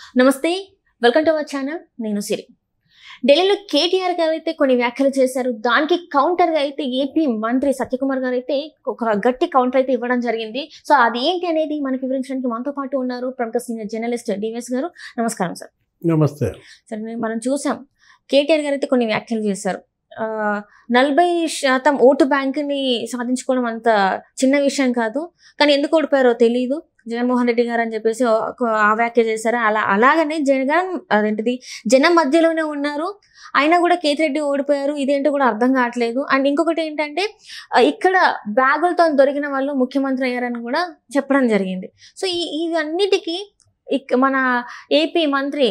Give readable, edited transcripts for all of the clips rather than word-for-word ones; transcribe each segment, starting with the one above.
నమస్తే, welcome to our channel. నేను సిరి. ఢిల్లీలో కేటీఆర్ గారు అయితే కొన్ని వ్యాఖ్యలు చేశారు. దానికి కౌంటర్గా అయితే ఏపీ మంత్రి సత్యకుమార్ గారు అయితే ఒక గట్టి కౌంటర్ అయితే ఇవ్వడం జరిగింది. సో అది ఏంటి అనేది మనకి వివరించడానికి మనతో పాటు ఉన్నారు ప్రముఖ సీనియర్ జర్నలిస్ట్ డివిఎస్ గారు. నమస్కారం సార్. నమస్తే. సరే, మనం చూసాం కేటీఆర్ గారు అయితే కొన్ని వ్యాఖ్యలు చేశారు. 40% ఓటు బ్యాంకుని సాధించుకోవడం అంత చిన్న విషయం కాదు, కానీ ఎందుకు ఓడిపోయారో తెలియదు జగన్మోహన్ రెడ్డి గారు అని చెప్పేసి ఆ వ్యాఖ్య చేశారు. అలాగనే జగన్ అదేంటిది జనం మధ్యలోనే ఉన్నారు, అయినా కూడా కేతిరెడ్డి ఓడిపోయారు, ఇదేంటో కూడా అర్థం కావట్లేదు. అండ్ ఇంకొకటి ఏంటంటే ఇక్కడ బ్యాగులతో దొరికిన వాళ్ళు ముఖ్యమంత్రి అయ్యారని కూడా చెప్పడం జరిగింది. సో ఇవన్నిటికీ మన ఏపీ మంత్రి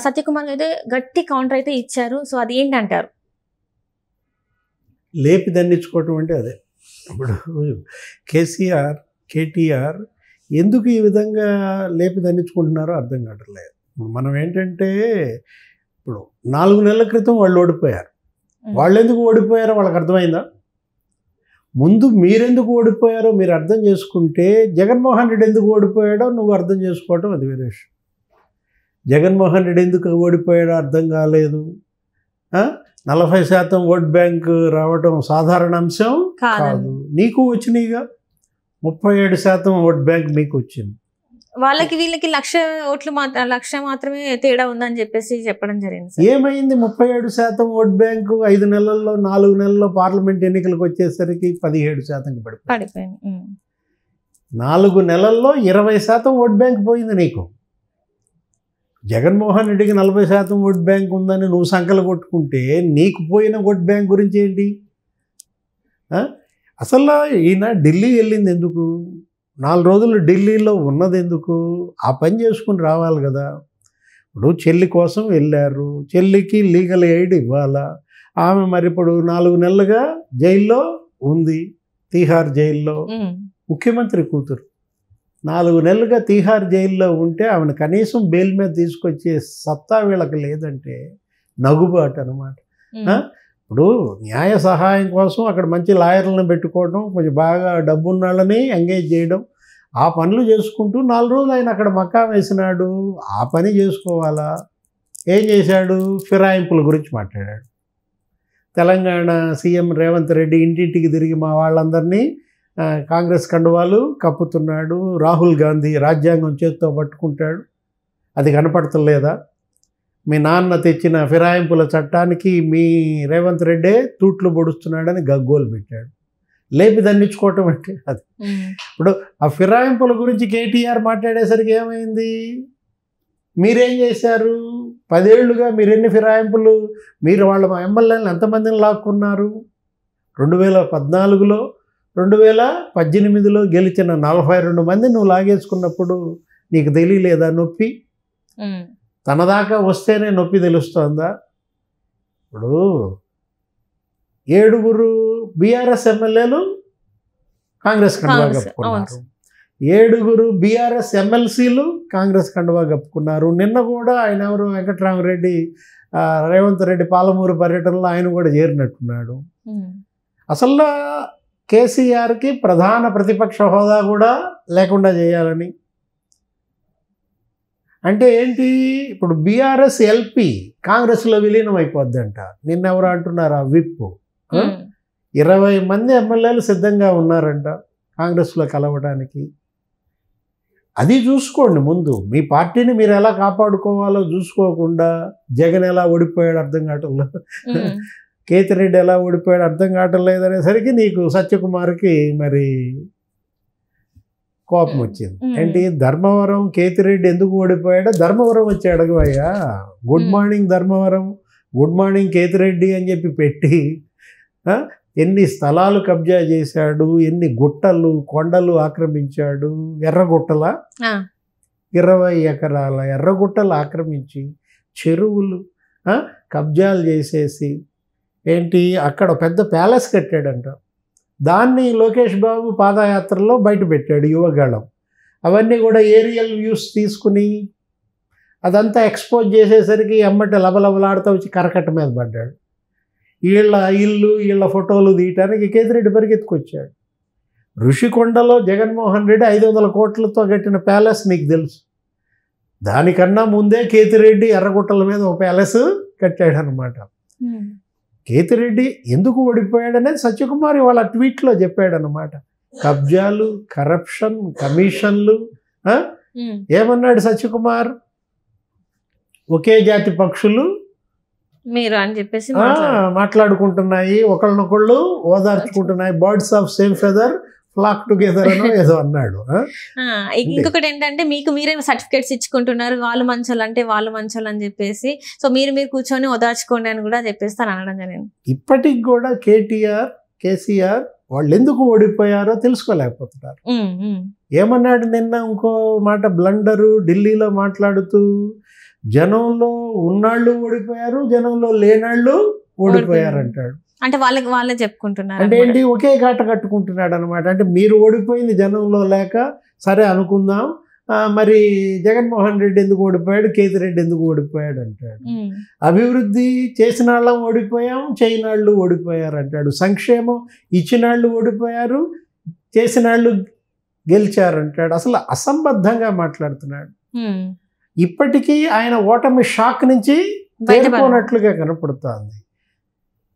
సత్యకుమార్ అయితే గట్టి కౌంటర్ అయితే ఇచ్చారు. సో అది ఏంటంటారు? లేపి దండించుకోవటం అంటే అదే. ఇప్పుడు కేటీఆర్ ఎందుకు ఈ విధంగా లేపి దండించుకుంటున్నారో అర్థం కావట్లేదు. మనం ఏంటంటే ఇప్పుడు 4 నెలల క్రితం వాళ్ళు ఓడిపోయారు. వాళ్ళు ఎందుకు ఓడిపోయారో వాళ్ళకి అర్థమైందా? ముందు మీరెందుకు ఓడిపోయారో మీరు అర్థం చేసుకుంటే జగన్మోహన్ రెడ్డి ఎందుకు ఓడిపోయాడో నువ్వు అర్థం చేసుకోవటం అది వేరే విషయం. జగన్మోహన్ రెడ్డి ఎందుకు ఓడిపోయాడో అర్థం కాలేదు. 40% ఓట్ బ్యాంక్ రావటం సాధారణ అంశం కాదు. నీకు వచ్చినాయిగా 37% ఓట్ బ్యాంక్ మీకు వచ్చింది. వాళ్ళకి వీళ్ళకి 1,00,000 మాత్రమే తేడా ఉందని చెప్పేసి చెప్పడం జరిగింది. ఏమైంది? 37% ఓట్ బ్యాంకు 5 నెలల్లో 4 నెలల్లో పార్లమెంట్ ఎన్నికలకు వచ్చేసరికి 17% పడిపోయింది. 4 నెలల్లో 20% ఓట్ బ్యాంక్ పోయింది నీకు. జగన్మోహన్ రెడ్డికి 40% ఓట్ బ్యాంక్ ఉందని నువ్వు సంకలు కొట్టుకుంటే నీకు పోయిన ఓట్ బ్యాంక్ గురించి ఏంటి? అసలు ఈయన ఢిల్లీ వెళ్ళింది ఎందుకు? 4 రోజులు ఢిల్లీలో ఉన్నది ఎందుకు? ఆ పని చేసుకుని రావాలి కదా. ఇప్పుడు చెల్లి కోసం వెళ్ళారు, చెల్లికి లీగల్ ఎయిడ్ ఇవ్వాలా. ఆమె మరి ఇప్పుడు 4 నెలలుగా జైల్లో ఉంది, తీహార్ జైల్లో. ముఖ్యమంత్రి కూతురు 4 నెలలుగా తీహార్ జైల్లో ఉంటే ఆమెను కనీసం బెయిల్ మీద తీసుకొచ్చే సత్తా వీళ్ళకి లేదంటే నగుబాటు అనమాట. ఇప్పుడు న్యాయ సహాయం కోసం అక్కడ మంచి లాయర్లను పెట్టుకోవడం, కొంచెం బాగా డబ్బున్న వాళ్ళని ఎంగేజ్ చేయడం, ఆ పనులు చేసుకుంటూ 4 రోజులు ఆయన అక్కడ మక్కా వేసినాడు. ఆ పని చేసుకోవాలా? ఏం చేశాడు? ఫిరాయింపుల గురించి మాట్లాడాడు. తెలంగాణ సీఎం రేవంత్ రెడ్డి ఇంటింటికి తిరిగి మా వాళ్ళందరినీ కాంగ్రెస్ కండువాలు కప్పుతున్నాడు. రాహుల్ గాంధీ రాజ్యాంగం చేత్తో పట్టుకుంటాడు. అది కనపడతలేదా? మీ నాన్న తెచ్చిన ఫిరాయింపుల చట్టానికి మీ రేవంత్ రెడ్డే తూట్లు పొడుస్తున్నాడని గగ్గోలు పెట్టాడు. లేపి దండించుకోవటం అంటే అది. ఇప్పుడు ఆ ఫిరాయింపుల గురించి కేటీఆర్ మాట్లాడేసరికి ఏమైంది? మీరేం చేశారు? 10 ఏళ్లుగా మీరెన్ని ఫిరాయింపులు, మీరు వాళ్ళ ఎమ్మెల్యేలను ఎంతమందిని లాక్కున్నారు? 2014లో 2018లో గెలిచిన 42 మంది నువ్వు లాగేసుకున్నప్పుడు నీకు తెలియలేదా నొప్పి? తన దాకా వస్తేనే నొప్పి తెలుస్తోందా? ఇప్పుడు 7 బీఆర్ఎస్ ఎమ్మెల్యేలు కాంగ్రెస్ కండువా కప్పుకున్నారు, 7 బీఆర్ఎస్ ఎమ్మెల్సీలు కాంగ్రెస్ కండువా కప్పుకున్నారు. నిన్న కూడా ఆయన ఎవరు వెంకట్రామరెడ్డి, రేవంత్ రెడ్డి పాలమూరు పర్యటనలో ఆయన కూడా చేరినట్టున్నాడు. అసలు కేసీఆర్కి ప్రధాన ప్రతిపక్ష హోదా కూడా లేకుండా చేయాలని అంటే ఏంటి? ఇప్పుడు బీఆర్ఎస్ ఎల్పీ కాంగ్రెస్లో విలీనం అయిపోద్దంట. నిన్నెవరు అంటున్నారా? విప్ 20 మంది ఎమ్మెల్యేలు సిద్ధంగా ఉన్నారంట కాంగ్రెస్లో కలవడానికి. అది చూసుకోండి. ముందు మీ పార్టీని మీరు ఎలా కాపాడుకోవాలో చూసుకోకుండా జగన్ ఎలా ఓడిపోయాడు అర్థం కావట్లేదు, కేతిరెడ్డి ఎలా ఓడిపోయాడు అర్థం కావటం లేదనేసరికి నీకు సత్యకుమార్కి మరి కోపం వచ్చింది. ఏంటి? ధర్మవరం కేతిరెడ్డి ఎందుకు ఓడిపోయాడో ధర్మవరం వచ్చి అడగవయ్యా. Good morning Dharmavaram, good morning Kethireddy అని చెప్పి పెట్టి ఎన్ని స్థలాలు కబ్జా చేశాడు, ఎన్ని గుట్టలు కొండలు ఆక్రమించాడు. ఎర్రగుట్టల 20 ఎకరాల ఎర్రగుట్టలు ఆక్రమించి చెరువులు కబ్జాలు చేసేసి ఏంటి అక్కడ పెద్ద ప్యాలెస్ కట్టాడంట. దాన్ని లోకేష్ బాబు పాదయాత్రలో బయట పెట్టాడు యువగాళం. అవన్నీ కూడా ఏరియల్ వ్యూస్ తీసుకుని అదంతా ఎక్స్పోజ్ చేసేసరికి ఎమ్మటి లబలబలాడుతూ వచ్చి కరకట్ట మీద పడ్డాడు. వీళ్ళ ఇల్లు వీళ్ళ ఫోటోలు తీయటానికి కేతిరెడ్డి పరిగెత్తుకొచ్చాడు. ఋషికొండలో జగన్మోహన్ రెడ్డి 500 కోట్లతో కట్టిన ప్యాలెస్ మీకు తెలుసు. దానికన్నా ముందే కేతిరెడ్డి ఎర్రగుట్టల మీద ఒక ప్యాలెస్ కట్టాడనమాట. కేతిరెడ్డి ఎందుకు ఓడిపోయాడనేది సత్యకుమార్ వాళ్ళ ట్వీట్లో చెప్పాడనమాట. కబ్జాలు, కరప్షన్, కమిషన్లు. ఏమన్నాడు సత్యకుమార్? ఒకే జాతి పక్షులు మీరు అని చెప్పేసి మాట్లాడుకుంటున్నాయి, ఒకళ్ళనొకళ్ళు ఓదార్చుకుంటున్నాయి, birds of same feather flock together అనో ఏదో అన్నాడు. ఇంకొకటి ఏంటంటే మీకు మీరే సర్టిఫికేట్స్ ఇచ్చుకుంటున్నారు, వాళ్ళు మంచోళ్ళు అంటే వాళ్ళు మంచోళ్ళు అని చెప్పేసి, సో మీరు కూర్చొని ఓదార్చుకోండి అని కూడా చెప్పేస్తాను అనడం జరిగింది. ఇప్పటికి కూడా కేటీఆర్, కేసీఆర్ వాళ్ళు ఎందుకు ఓడిపోయారో తెలుసుకోలేకపోతున్నారు. ఏమన్నాడు నిన్న ఇంకో మాట బ్లండరు ఢిల్లీలో మాట్లాడుతూ, జనంలో ఉన్నాళ్ళు ఓడిపోయారు, జనంలో లేనాళ్ళు ఓడిపోయారు అంటాడు. అంటే వాళ్ళే చెప్పుకుంటున్నారు అంటే ఏంటి? ఒకే ఘాట కట్టుకుంటున్నాడు అనమాట. అంటే మీరు ఓడిపోయింది జనంలో లేక సరే అనుకుందాం, మరి జగన్మోహన్ రెడ్డి ఎందుకు ఓడిపోయాడు, కేతిరెడ్డి ఎందుకు ఓడిపోయాడు అంటాడు. అభివృద్ధి చేసిన వాళ్ళం ఓడిపోయాం, చేయనాళ్ళు ఓడిపోయారు అంటాడు. సంక్షేమం ఇచ్చినాళ్ళు ఓడిపోయారు, చేసిన వాళ్ళు గెలిచారు అంటాడు. అసలు అసంబద్ధంగా మాట్లాడుతున్నాడు. ఇప్పటికీ ఆయన ఓటమి షాక్ నుంచి బయటపోనట్లుగా కనపడుతోంది.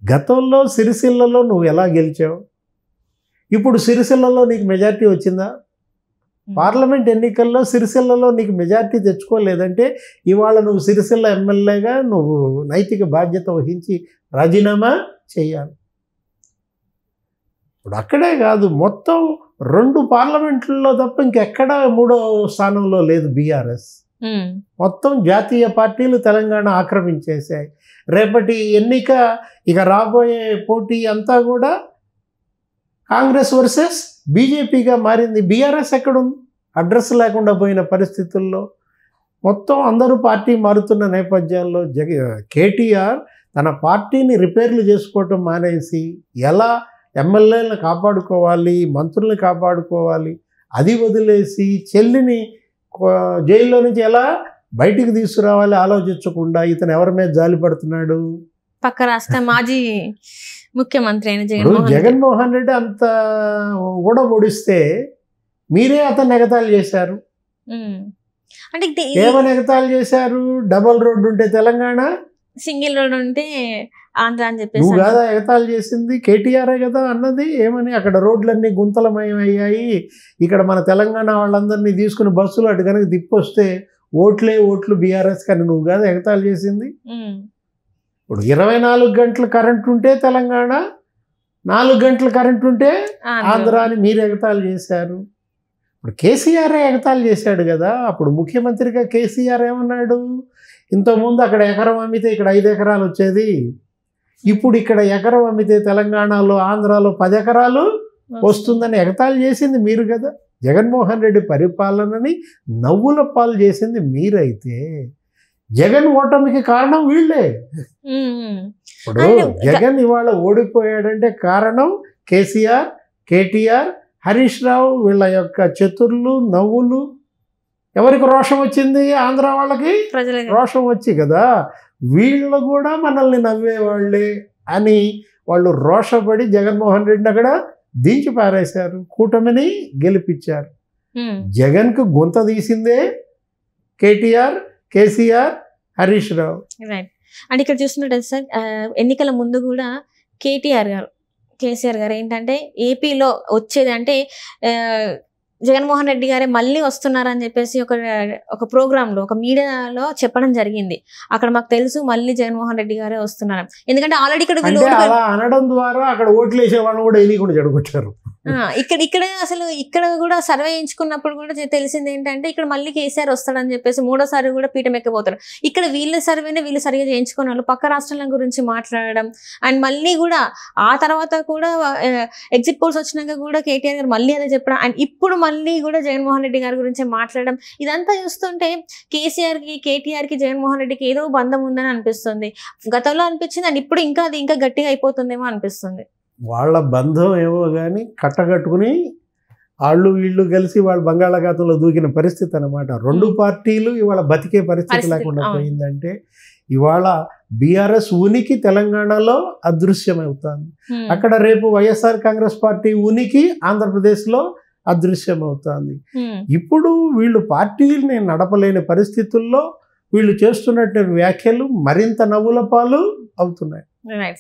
గతంలో సిరిసిల్లలో నువ్వు ఎలా గెలిచావు? ఇప్పుడు సిరిసిల్లలో నీకు మెజార్టీ వచ్చిందా? పార్లమెంట్ ఎన్నికల్లో సిరిసిల్లలో నీకు మెజార్టీ తెచ్చుకోలేదంటే ఇవాళ నువ్వు సిరిసిల్ల ఎమ్మెల్యేగా నువ్వు నైతిక బాధ్యత వహించి రాజీనామా చేయాలి. ఇప్పుడు అక్కడే కాదు, మొత్తం 2 పార్లమెంట్లలో తప్ప ఇంకెక్కడా 3వ స్థానంలో లేదు బీఆర్ఎస్. మొత్తం జాతీయ పార్టీలు తెలంగాణ ఆక్రమించేశాయి. రేపటి ఎన్నిక ఇక రాబోయే పోటీ అంతా కూడా కాంగ్రెస్ వర్సెస్ బీజేపీగా మారింది. బీఆర్ఎస్ ఎక్కడుంది? అడ్రస్ లేకుండా పోయిన పరిస్థితుల్లో మొత్తం అందరూ పార్టీ మారుతున్న నేపథ్యంలో కేటీఆర్ తన పార్టీని రిపేర్లు చేసుకోవటం మానేసి ఎలా ఎమ్మెల్యేలను కాపాడుకోవాలి, మంత్రుల్ని కాపాడుకోవాలి అది వదిలేసి చెల్లిని జైల్లో నుంచి ఎలా బయటికి తీసుకురావాలి ఆలోచించకుండా ఇతను ఎవరి మీద జాలి పడుతున్నాడు? పక్క రాష్ట్ర మాజీ ముఖ్యమంత్రి అయిన జగన్మోహన్ రెడ్డి అంత ఓడిస్తే మీరే అతన్ని ఎగతాళి చేశారు. అంటే ఏమని ఎగతాళి చేశారు? డబల్ రోడ్డు ఉంటే తెలంగాణ, సింగిల్ రోడ్ ఉంటే ఆంధ్ర అని చెప్పేసి. నువ్వు కాదా ఎగతాళి చేసింది? కేటీఆర్ఏ కదా అన్నది. ఏమని అక్కడ రోడ్లన్నీ గుంతలమయమయ్యాయి, ఇక్కడ మన తెలంగాణ వాళ్ళందరినీ తీసుకుని బస్సులు అటు కనుక తిప్పొస్తే ఓట్లు బీఆర్ఎస్ కానీ నువ్వు కాదా ఎగతాళి చేసింది? ఇప్పుడు 24 గంటలు కరెంట్ ఉంటే తెలంగాణ, 4 గంటలు కరెంట్ ఉంటే ఆంధ్ర అని మీరు ఎగతాళి చేశారు. ఇప్పుడు కేసీఆర్ ఎగతాళి చేశాడు కదా. అప్పుడు ముఖ్యమంత్రిగా కేసీఆర్ ఏమన్నాడు? ఇంతకుముందు అక్కడ ఎకరం అమ్మితే ఇక్కడ 5 ఎకరాలు వచ్చేది, ఇప్పుడు ఇక్కడ ఎకరం అమ్మితే తెలంగాణలో ఆంధ్రాలో 10 ఎకరాలు వస్తుందని ఎగతాళి చేసింది మీరు కదా. జగన్మోహన్ రెడ్డి పరిపాలనని నవ్వుల పాలు చేసింది మీరైతే జగన్ ఓటమికి కారణం వీళ్ళే. ఇప్పుడు జగన్ ఇవాళ ఓడిపోయాడంటే కారణం కేసీఆర్, కేటీఆర్, హరీష్ రావు వీళ్ళ యొక్క చతుర్లు నవ్వులు. ఎవరికి రోషం వచ్చింది? ఆంధ్ర వాళ్ళకి రోషం వచ్చి కదా. వీళ్ళు కూడా మనల్ని నవ్వేవాళ్ళే అని వాళ్ళు రోషపడి జగన్మోహన్ రెడ్డిని అక్కడ దించి పారేశారు, కూటమిని గెలిపించారు. జగన్కు గుంత తీసిందే కేటీఆర్, కేసీఆర్, హరీష్ రావు. రైట్. అంటే ఇక్కడ చూస్తున్నట్టు సార్, ఎన్నికల ముందు కూడా కేసీఆర్ గారు ఏంటంటే ఏపీలో వచ్చేది అంటే జగన్మోహన్ రెడ్డి గారే మళ్ళీ వస్తున్నారని చెప్పేసి ఒక ప్రోగ్రాంలో ఒక మీడియాలో చెప్పడం జరిగింది. అక్కడ మాకు తెలుసు మళ్ళీ జగన్మోహన్ రెడ్డి గారే వస్తున్నారు, ఎందుకంటే ఆల్రెడీ ఇక్కడ అనడం ద్వారా అక్కడ ఓట్లు వేసే వాళ్ళు కూడా ఎన్నికలు జరుగుతారు. ఇక్కడ అసలు ఇక్కడ కూడా సర్వే చేయించుకున్నప్పుడు కూడా తెలిసింది ఏంటంటే ఇక్కడ మళ్ళీ కేసీఆర్ వస్తాడని చెప్పేసి 3వ సారి కూడా పీఠం ఎక్కిపోతారు. ఇక్కడ వీళ్ళ సర్వేనే వీళ్ళు సరిగా చేయించుకున్న వాళ్ళు పక్క రాష్ట్రాల గురించి మాట్లాడడం, అండ్ మళ్ళీ కూడా ఆ తర్వాత కూడా ఎగ్జిట్ పోల్స్ వచ్చినాక కూడా కేటీఆర్ గారు మళ్ళీ అదే చెప్పడం, అండ్ ఇప్పుడు మళ్ళీ కూడా జగన్మోహన్ రెడ్డి గారి గురించి మాట్లాడడం. ఇదంతా చూస్తుంటే కేసీఆర్కి, కేటీఆర్కి, జగన్మోహన్ రెడ్డికి ఏదో బంధం ఉందని అనిపిస్తుంది. గతంలో అనిపించింది, అండ్ ఇప్పుడు అది ఇంకా గట్టిగా అయిపోతుందేమో అనిపిస్తుంది. వాళ్ళ బంధం ఏమో కానీ కట్టగట్టుకుని వాళ్ళు వీళ్ళు కలిసి వాళ్ళు బంగాళాఖాతంలో దూకిన పరిస్థితి అనమాట. 2 పార్టీలు ఇవాళ బతికే పరిస్థితి లేకుండా పోయిందంటే ఇవాళ బీఆర్ఎస్ ఉనికి తెలంగాణలో అదృశ్యమవుతుంది. అక్కడ రేపు వైఎస్ఆర్ కాంగ్రెస్ పార్టీ ఉనికి ఆంధ్రప్రదేశ్లో అదృశ్యమవుతుంది. ఇప్పుడు వీళ్ళు పార్టీని నడపలేని పరిస్థితుల్లో వీళ్ళు చేస్తున్నటువంటి వ్యాఖ్యలు మరింత నవ్వుల పాలు అవుతున్నాయి. రైట్.